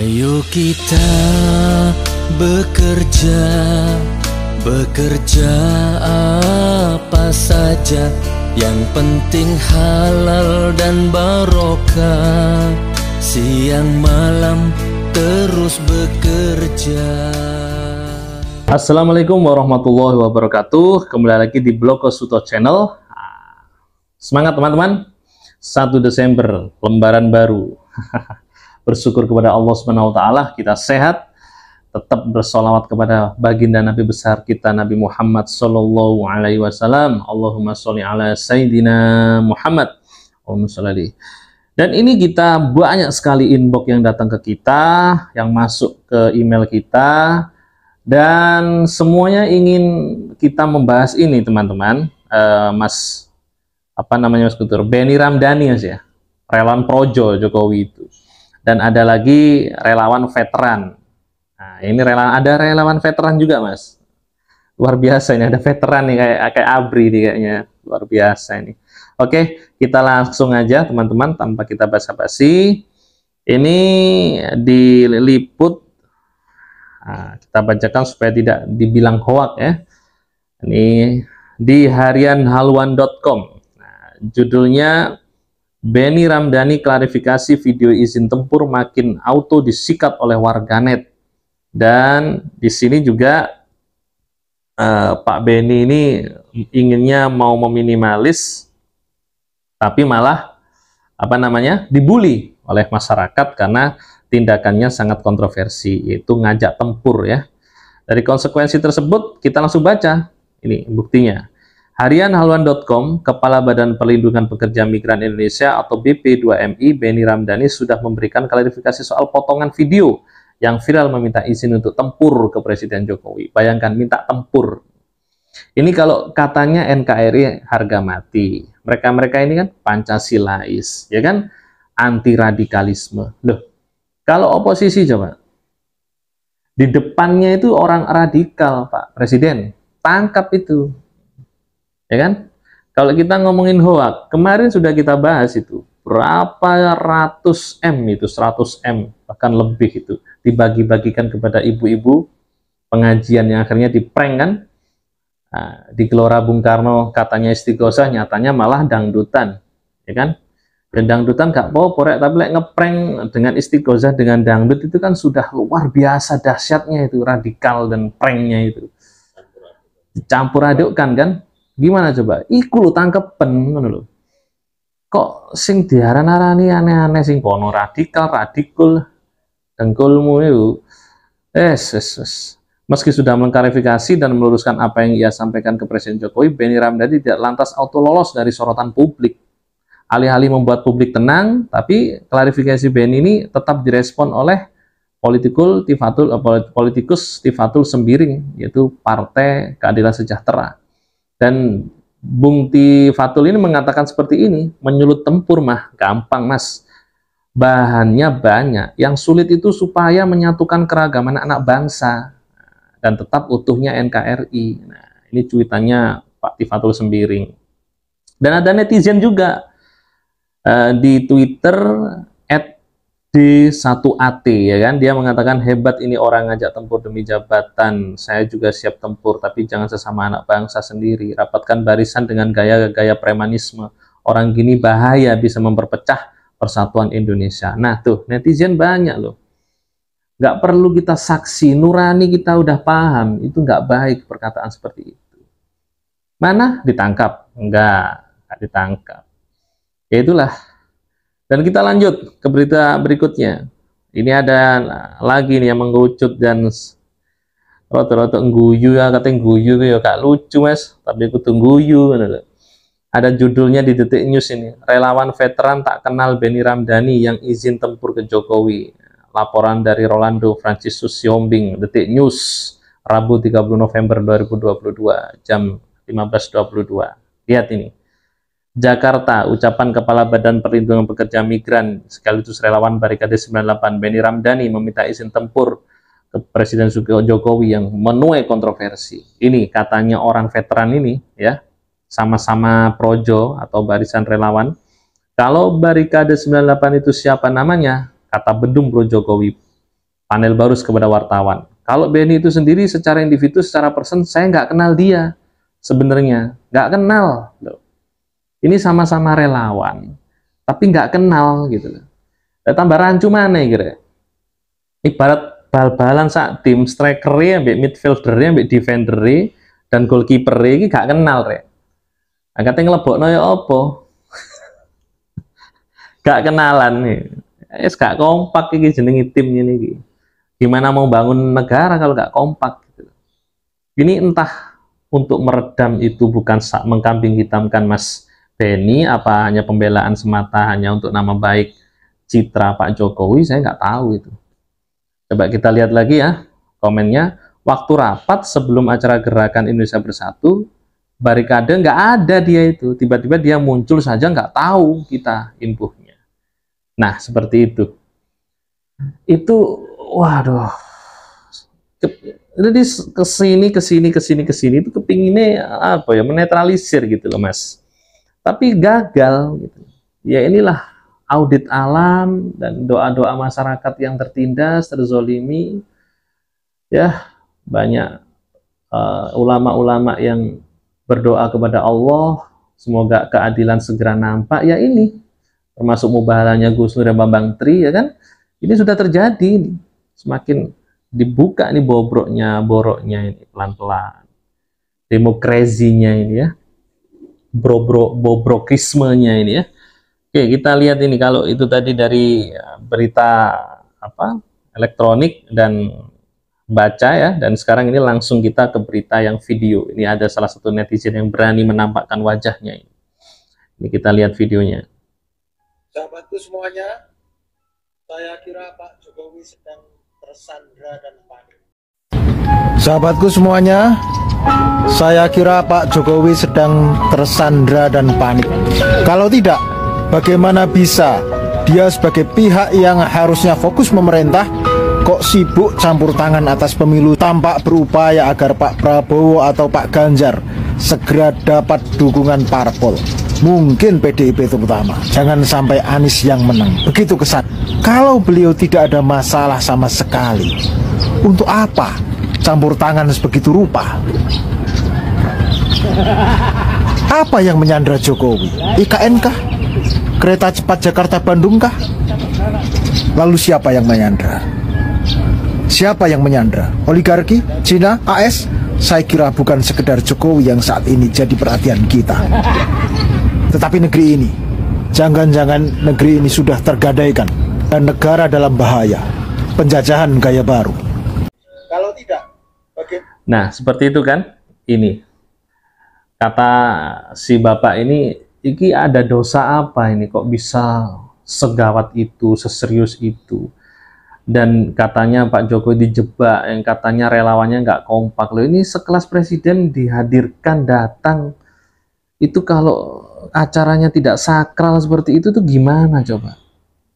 Ayo kita bekerja, bekerja apa saja, yang penting halal dan barokah. Siang malam terus bekerja. Assalamualaikum warahmatullahi wabarakatuh. Kembali lagi di Bloko Suto Channel. Semangat teman-teman, 1 Desember, lembaran baru. Bersyukur kepada Allah Subhanahu wa Ta'ala, kita sehat. Tetap bersolawat kepada baginda Nabi besar kita, Nabi Muhammad Sallallahu Alaihi Wasallam. Allahumma sholli ala Sayyidina Muhammad. Allahumma sholli. Dan ini kita banyak sekali inbox yang datang ke kita, yang masuk ke email kita, dan semuanya ingin kita membahas ini teman-teman. Mas Guntur, Benny Ramdhani Mas ya, relawan projo Jokowi itu. Dan ada lagi relawan veteran. Nah, ini ada relawan veteran juga, Mas. Luar biasa ini, ada veteran nih kayak Abri nih kayaknya. Luar biasa ini. Oke, kita langsung aja teman-teman tanpa kita basa-basi. Ini diliput. Nah, kita bacakan supaya tidak dibilang hoak ya. Ini di harianhaluan.com. Nah, judulnya Benny Ramdhani klarifikasi video izin tempur makin auto disikat oleh warganet. Dan di sini juga Pak Benny ini inginnya mau meminimalis, tapi malah dibully oleh masyarakat karena tindakannya sangat kontroversi, yaitu ngajak tempur ya. Dari konsekuensi tersebut kita langsung baca ini buktinya. Harianhaluan.com, Kepala Badan Perlindungan Pekerja Migran Indonesia atau BP2MI Benny Ramdhani sudah memberikan klarifikasi soal potongan video yang viral meminta izin untuk tempur ke Presiden Jokowi. Bayangkan minta tempur. Ini kalau katanya NKRI harga mati. Mereka-mereka ini kan Pancasilais, ya kan? Anti radikalisme. Loh, kalau oposisi coba. Di depannya itu orang radikal, Pak Presiden. Tangkap itu. Ya kan? Kalau kita ngomongin hoak, kemarin sudah kita bahas itu. Berapa ratus M itu, 100 M, bahkan lebih itu. Dibagi-bagikan kepada ibu-ibu pengajian yang akhirnya diprank kan. Nah, di Gelora Bung Karno katanya istighosah, nyatanya malah dangdutan. Ya kan? Dan dangdutan gak apa-apa, tapi ngeprank dengan istighosah dengan dangdut itu kan sudah luar biasa dahsyatnya itu, radikal dan pranknya itu. Dicampur adukkan kan? Gimana coba? Iku lu tangkepen ngono lho. Kok sing diaran-arani aneh-aneh sing kono radikal, dengkulmu itu. Meski sudah mengklarifikasi dan meluruskan apa yang ia sampaikan ke Presiden Jokowi, Benny Ramdhani tidak lantas auto lolos dari sorotan publik. Alih-alih membuat publik tenang, tapi klarifikasi Benny ini tetap direspon oleh politikus Tifatul Sembiring, yaitu Partai Keadilan Sejahtera. Dan Bung Tifatul ini mengatakan seperti ini, menyulut tempur mah gampang mas, bahannya banyak, yang sulit itu supaya menyatukan keragaman anak bangsa dan tetap utuhnya NKRI. Nah, ini cuitannya Pak Tifatul Sembiring. Dan ada netizen juga di Twitter @D1AT ya kan, dia mengatakan hebat ini orang ngajak tempur demi jabatan, saya juga siap tempur, tapi jangan sesama anak bangsa sendiri, rapatkan barisan dengan gaya-gaya premanisme, orang gini bahaya, bisa memperpecah persatuan Indonesia. Nah tuh netizen banyak loh, nggak perlu kita saksi, nurani kita udah paham, itu nggak baik perkataan seperti itu. Mana ditangkap? Nggak ditangkap. Ya itulah. Dan kita lanjut ke berita berikutnya. Ini ada lagi nih yang mengucut dan roto-roto ngguyu ya, katanya ngguyu ya kak lucu mas, tapi aku tungguyu. Ada judulnya di Detik News ini, relawan veteran tak kenal Benny Ramdhani yang izin tempur ke Jokowi. Laporan dari Rolando Francisus Siombing, Detik News, Rabu 30 November 2022, jam 15.22. Lihat ini. Jakarta, ucapan Kepala Badan Perlindungan Pekerja Migran sekaligus relawan Barikade 98 Benny Ramdhani meminta izin tempur ke Presiden Jokowi yang menuai kontroversi. Ini katanya orang veteran ini ya, sama-sama projo atau barisan relawan. Kalau Barikade 98 itu siapa namanya? Kata Bendung Bro Jokowi. panel baru kepada wartawan. Kalau Benny itu sendiri secara individu, secara person, saya nggak kenal dia sebenarnya, nggak kenal. Ini sama-sama relawan, tapi nggak kenal gitu. Tambah rancu mana kira? Ibarat bal-balan saat tim strikernya, midfieldernya, defendernya, dan goalkeepernya ini nggak kenal rek. Katanya ngelebokno ya apa? Gak kenalan nih. Gak kompak iki jenenge timnya nih. Gimana mau bangun negara kalau gak kompak gitu. Ini entah untuk meredam itu bukan mengkambing hitamkan Mas Benny, apa hanya pembelaan semata hanya untuk nama baik citra Pak Jokowi, saya nggak tahu itu. Coba kita lihat lagi ya komennya. Waktu rapat sebelum acara Gerakan Indonesia Bersatu, barikade nggak ada dia itu. Tiba-tiba dia muncul saja nggak tahu kita infonya. Nah seperti itu. Itu waduh. Jadi kesini itu kepinginnya apa ya, menetralisir gitu loh Mas. Tapi gagal gitu. Ya inilah audit alam dan doa-doa masyarakat yang tertindas, terzolimi. Ya banyak ulama-ulama yang berdoa kepada Allah, semoga keadilan segera nampak. Ya ini, termasuk mubahalanya Gus Nur dan Bambang Tri, ya kan? Ini sudah terjadi. Semakin dibuka nih boroknya ini pelan-pelan. Demokrasinya ini ya. Bobrokismenya ini ya. Oke, kita lihat ini kalau itu tadi dari berita apa? Elektronik dan baca ya, dan sekarang ini langsung kita ke berita yang video. Ini ada salah satu netizen yang berani menampakkan wajahnya ini. Ini kita lihat videonya. Sahabatku semuanya, saya kira Pak Jokowi sedang tersandra dan panik. Sahabatku semuanya, saya kira Pak Jokowi sedang tersandra dan panik. Kalau tidak, bagaimana bisa dia sebagai pihak yang harusnya fokus memerintah kok sibuk campur tangan atas pemilu, tampak berupaya agar Pak Prabowo atau Pak Ganjar segera dapat dukungan parpol, mungkin PDIP terutama. Jangan sampai Anies yang menang. Begitu kesan. Kalau beliau tidak ada masalah sama sekali, untuk apa campur tangan sebegitu rupa? Apa yang menyandra Jokowi? IKN kah? Kereta cepat Jakarta-Bandung kah? Lalu siapa yang menyandra? Siapa yang menyandra? Oligarki? Cina? AS? Saya kira bukan sekedar Jokowi yang saat ini jadi perhatian kita, tetapi negeri ini. Jangan-jangan negeri ini sudah tergadaikan dan negara dalam bahaya. Penjajahan gaya baru. Kalau tidak, bagaimana? Nah, seperti itu kan? Ini kata si bapak ini ada dosa apa ini kok bisa segawat itu, seserius itu. Dan katanya Pak Jokowi dijebak, yang katanya relawannya nggak kompak. Loh, ini sekelas presiden dihadirkan, datang. Itu kalau acaranya tidak sakral seperti itu tuh gimana coba?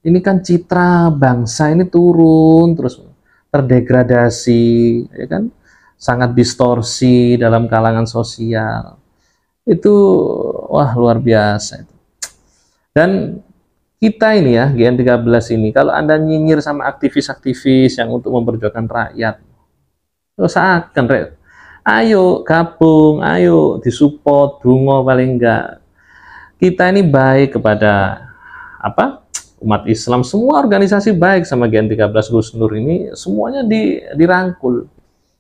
Ini kan citra bangsa ini turun terus, terdegradasi, ya kan? Sangat distorsi dalam kalangan sosial. Itu wah luar biasa itu. Dan kita ini ya, GN13 ini, kalau Anda nyinyir sama aktivis-aktivis yang untuk memperjuangkan rakyat, usahakan, ayo gabung, ayo disupport, dungo paling enggak. Kita ini baik kepada apa? Umat Islam, semua organisasi baik sama GN13 Gus Nur ini, semuanya dirangkul.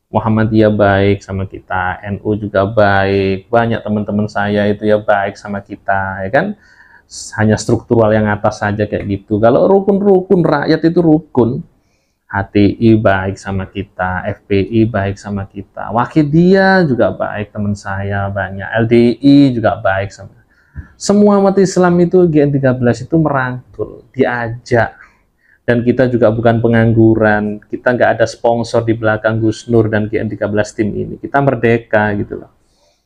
Muhammadiyah baik sama kita, NU juga baik, banyak teman-teman saya itu ya baik sama kita, ya kan? Hanya struktural yang atas saja kayak gitu. Kalau rukun-rukun rakyat itu rukun. HTI baik sama kita, FPI baik sama kita, Wakidiyah juga baik, teman saya banyak, LDI juga baik sama. Semua umat Islam itu GN13 itu merangkul, diajak. Dan kita juga bukan pengangguran, kita nggak ada sponsor di belakang Gus Nur dan GN13 tim ini. Kita merdeka gitu loh.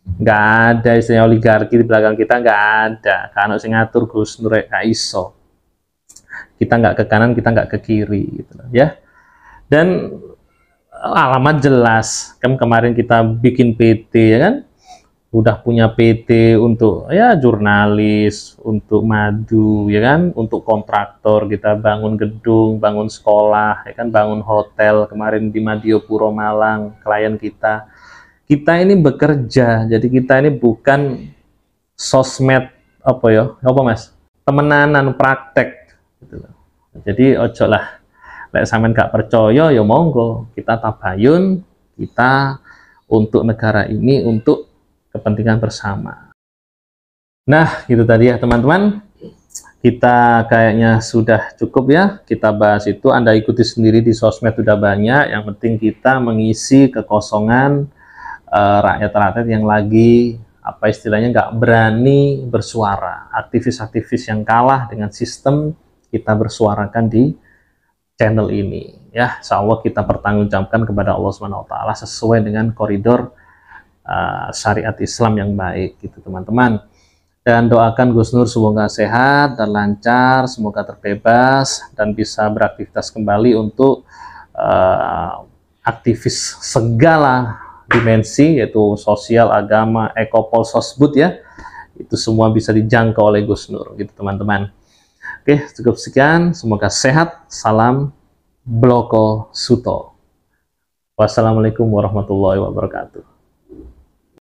Nggak ada istilah oligarki di belakang kita, nggak ada. Karena sing ngatur Gus Nur gak iso. Kita nggak ke kanan, kita nggak ke kiri gitu loh, ya. Dan alamat jelas kan, kemarin kita bikin PT ya kan, udah punya PT untuk ya jurnalis, untuk madu ya kan, untuk kontraktor kita bangun gedung, bangun sekolah ya kan, bangun hotel kemarin di Madiopuro Malang klien kita. Kita ini bekerja, jadi kita ini bukan sosmed apa ya, apa Mas? Temenanan praktek gitu loh. Jadi ojo lah lek sampean gak percaya ya monggo, kita tabayun, kita untuk negara ini, untuk kepentingan bersama. Nah, gitu tadi ya teman-teman. Kita kayaknya sudah cukup ya. Kita bahas itu, Anda ikuti sendiri di sosmed sudah banyak. Yang penting kita mengisi kekosongan rakyat-rakyat yang lagi apa istilahnya nggak berani bersuara. Aktivis-aktivis yang kalah dengan sistem kita bersuarakan di channel ini. Ya, insya Allah kita pertanggungjawabkan kepada Allah SWT sesuai dengan koridor syariat Islam yang baik gitu teman-teman. Dan doakan Gus Nur semoga sehat dan lancar, semoga terbebas dan bisa beraktivitas kembali untuk aktivis segala dimensi, yaitu sosial, agama, ekopol, sosbud ya, itu semua bisa dijangkau oleh Gus Nur gitu teman-teman. Oke, cukup sekian, semoga sehat. Salam Bloko Suto. Wassalamualaikum warahmatullahi wabarakatuh.